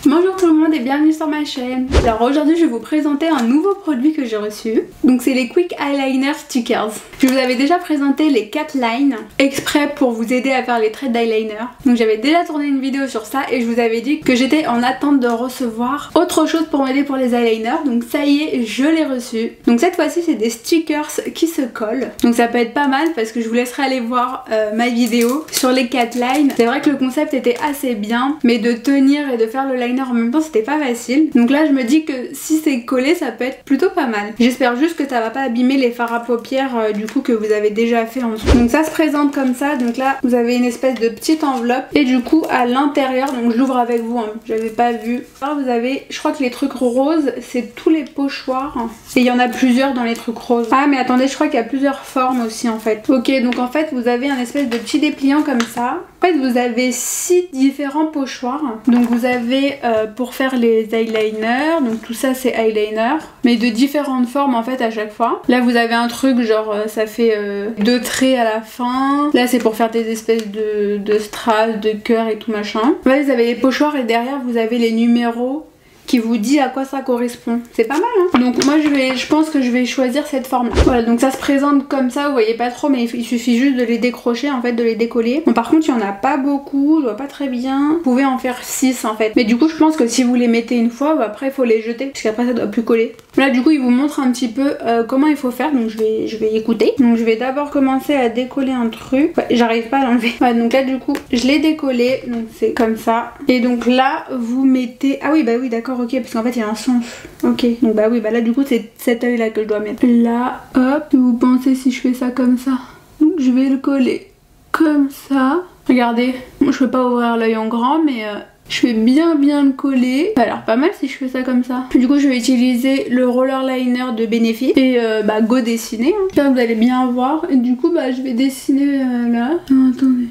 Bonjour tout le monde et bienvenue sur ma chaîne. Alors aujourd'hui je vais vous présenter un nouveau produit que j'ai reçu. Donc c'est les Quick Eyeliner Stickers. Je vous avais déjà présenté les 4 lines exprès pour vous aider à faire les traits d'eyeliner. Donc j'avais déjà tourné une vidéo sur ça et je vous avais dit que j'étais en attente de recevoir autre chose pour m'aider pour les eyeliners. Donc ça y est, je l'ai reçu. Donc cette fois-ci c'est des stickers qui se collent. Donc ça peut être pas mal parce que je vous laisserai aller voir ma vidéo sur les 4 lines. C'est vrai que le concept était assez bien, mais de tenir et de faire le liner en même temps c'était pas facile. Donc là je me dis que si c'est collé ça peut être plutôt pas mal. J'espère juste que ça va pas abîmer les fards à paupières du coup que vous avez déjà fait en dessous. Donc ça se présente comme ça. Donc là vous avez une espèce de petite enveloppe et du coup à l'intérieur, donc je l'ouvre avec vous, hein, j'avais pas vu. Alors vous avez, je crois que les trucs roses c'est tous les pochoirs et il y en a plusieurs dans les trucs roses. Ah mais attendez, je crois qu'il y a plusieurs formes aussi en fait. Ok, donc en fait vous avez un espèce de petit dépliant comme ça. En fait vous avez 6 différents pochoirs. Donc vous avez pour faire les eyeliners, donc tout ça c'est eyeliner, mais de différentes formes en fait à chaque fois. Là vous avez un truc genre ça fait 2 traits à la fin. Là c'est pour faire des espèces de strass, de cœur et tout machin. Là vous avez les pochoirs et derrière vous avez les numéros qui vous dit à quoi ça correspond. C'est pas mal hein. Donc moi je pense que je vais choisir cette forme là. Voilà, donc ça se présente comme ça, vous voyez pas trop mais il suffit juste de les décrocher en fait, de les décoller. Bon par contre il y en a pas beaucoup, je vois pas très bien. Vous pouvez en faire 6 en fait. Mais du coup je pense que si vous les mettez une fois, après il faut les jeter parce qu'après ça doit plus coller. Là du coup il vous montre un petit peu comment il faut faire, donc je vais écouter. Donc je vais d'abord commencer à décoller un truc. Ouais, j'arrive pas à l'enlever. Voilà, donc là du coup je l'ai décollé, donc c'est comme ça. Et donc là vous mettez... Ah oui bah oui d'accord, ok, parce qu'en fait il y a un sens. Ok, donc bah oui, bah là du coup c'est cet œil là que je dois mettre. Là, hop, vous pensez si je fais ça comme ça. Donc je vais le coller comme ça. Regardez, moi je peux pas ouvrir l'œil en grand mais je vais bien le coller. Ça a l'air pas mal si je fais ça comme ça. Du coup je vais utiliser le roller liner de Benefit et bah go dessiner. Hein. Là vous allez bien voir. Et du coup bah je vais dessiner là. Non, attendez.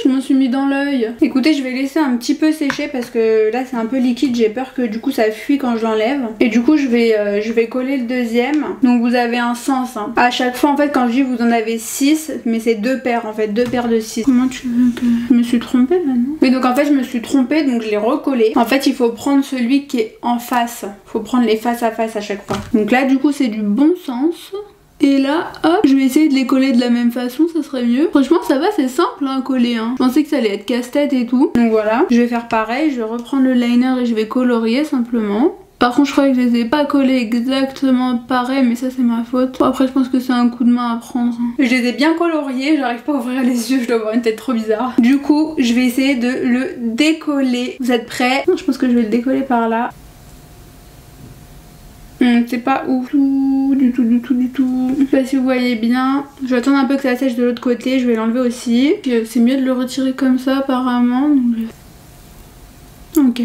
Je m'en suis mis dans l'œil. Écoutez, je vais laisser un petit peu sécher parce que là c'est un peu liquide, j'ai peur que du coup ça fuit quand je l'enlève. Et du coup je vais coller le deuxième. Donc vous avez un sens hein. À chaque fois en fait quand je dis vous en avez 6, mais c'est 2 paires en fait, 2 paires de 6. Comment tu veux que... Je me suis trompée là non? Oui donc en fait je me suis trompée donc je l'ai recollé. En fait il faut prendre celui qui est en face. Il faut prendre les face à face à chaque fois. Donc là du coup c'est du bon sens. Et là, hop, je vais essayer de les coller de la même façon, ça serait mieux. Franchement, ça va, c'est simple hein, à coller. Hein. Je pensais que ça allait être casse-tête et tout. Donc voilà, je vais faire pareil, je vais reprendre le liner et je vais colorier simplement. Par contre, je crois que je les ai pas collés exactement pareil, mais ça c'est ma faute. Bon, après, je pense que c'est un coup de main à prendre. Je les ai bien coloriés, j'arrive pas à ouvrir les yeux, je dois avoir une tête trop bizarre. Du coup, je vais essayer de le décoller. Vous êtes prêts? Je pense que je vais le décoller par là. C'est pas ouf du tout. Je sais pas si vous voyez bien. Je vais attendre un peu que ça sèche de l'autre côté. Je vais l'enlever aussi. C'est mieux de le retirer comme ça apparemment. Ok.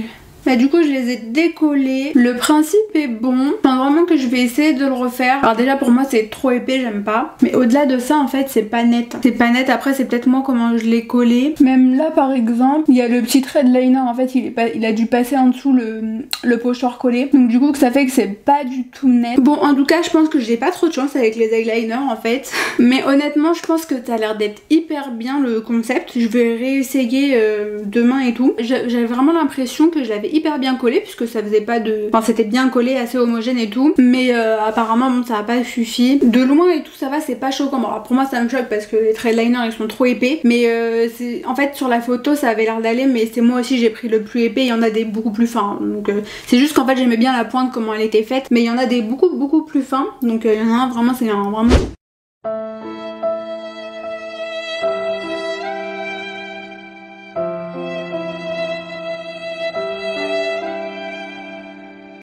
Bah du coup je les ai décollés. Le principe est bon. Enfin vraiment que je vais essayer de le refaire. Alors déjà pour moi c'est trop épais, j'aime pas. Mais au-delà de ça en fait c'est pas net. C'est pas net, après c'est peut-être moi comment je l'ai collé. Même là par exemple, il y a le petit trait de liner en fait il a dû passer en dessous le pochoir collé. Donc du coup ça fait que c'est pas du tout net. Bon en tout cas je pense que j'ai pas trop de chance avec les eyeliners en fait. Mais honnêtement je pense que ça a l'air d'être hyper bien le concept. Je vais réessayer demain et tout. J'avais vraiment l'impression que je l'avais hyper bien collé puisque ça faisait pas de... Enfin c'était bien collé, assez homogène et tout, mais apparemment bon ça a pas suffi. De loin et tout ça va, c'est pas choquant. Bon alors pour moi ça me choque parce que les traits de liner ils sont trop épais, mais en fait sur la photo ça avait l'air d'aller, mais c'est moi aussi j'ai pris le plus épais, il y en a des beaucoup plus fins, donc c'est juste qu'en fait j'aimais bien la pointe comment elle était faite, mais il y en a des beaucoup plus fins, donc il y en a un vraiment c'est un vraiment